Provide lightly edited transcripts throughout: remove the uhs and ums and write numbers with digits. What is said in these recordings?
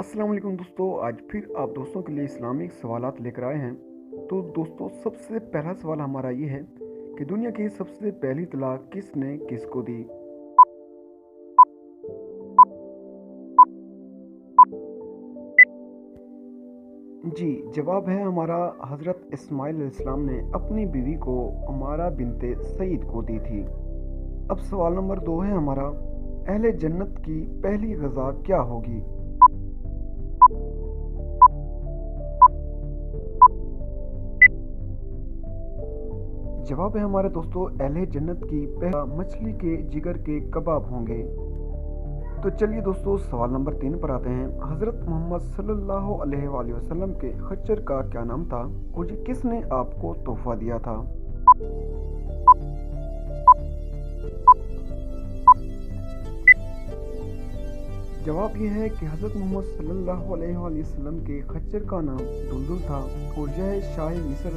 अस्सलाम वालेकुम दोस्तों, आज फिर आप दोस्तों के लिए इस्लामिक सवालात लेकर आए हैं। तो दोस्तों, सबसे पहला सवाल हमारा ये है कि दुनिया की सबसे पहली तलाक किसने किसको दी? जी, जवाब है हमारा हज़रत इस्माइल अलैहिस्सलाम ने अपनी बीवी को अमारा बिनते सईद को दी थी। अब सवाल नंबर 2 है हमारा, अहले जन्नत की पहली ग़ज़ा क्या होगी? जवाब है हमारे दोस्तों, अहले जन्नत की पहला मछली के जिगर के कबाब होंगे। तो चलिए दोस्तों, सवाल नंबर 3 पर आते हैं। हज़रत मोहम्मद सल्लल्लाहु अलैहि वसल्लम के खच्चर का क्या नाम था और ये किसने आपको तोहफा दिया था? जवाब ये है कि हज़रत मोहम्मद सल्लल्लाहु अलैहि वसल्लम के खच्चर का नाम दुलदुल था और यह शाह मिस्र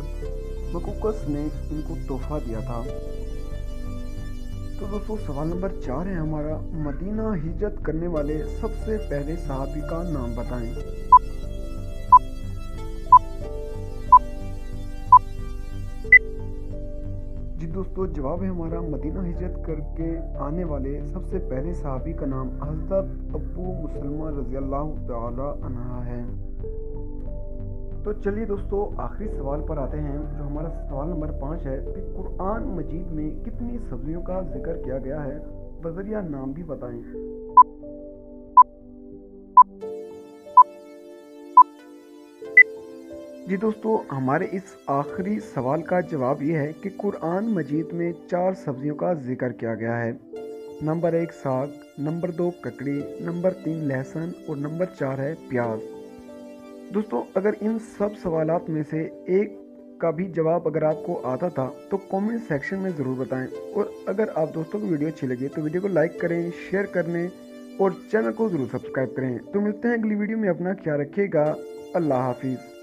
बकूकस ने इनको तोहफा दिया था। तो दोस्तों, सवाल नंबर 4 है हमारा, मदीना हिजरत करने वाले सबसे पहले सहाबी का नाम बताएं। जी दोस्तों, जवाब है हमारा, मदीना हिजरत करके आने वाले सबसे पहले सहाबी का नाम हज़रत अब्बू मुसलमा रज़ियल्लाहु तआला अन्हा है। तो चलिए दोस्तों, आखिरी सवाल पर आते हैं, जो हमारा सवाल नंबर 5 है कि कुरान मजीद में कितनी सब्जियों का जिक्र किया गया है, बजरिया नाम भी बताएं। जी दोस्तों, हमारे इस आखिरी सवाल का जवाब ये है कि कुरान मजीद में 4 सब्जियों का जिक्र किया गया है। नंबर 1 साग, नंबर 2 ककड़ी, नंबर 3 लहसुन और नंबर 4 है प्याज। दोस्तों, अगर इन सब सवालात में से एक का भी जवाब अगर आपको आता था तो कमेंट सेक्शन में ज़रूर बताएं, और अगर आप दोस्तों को वीडियो अच्छी लगी तो वीडियो को लाइक करें, शेयर करने और चैनल को ज़रूर सब्सक्राइब करें। तो मिलते हैं अगली वीडियो में, अपना ख्याल रखिएगा। अल्लाह हाफिज़।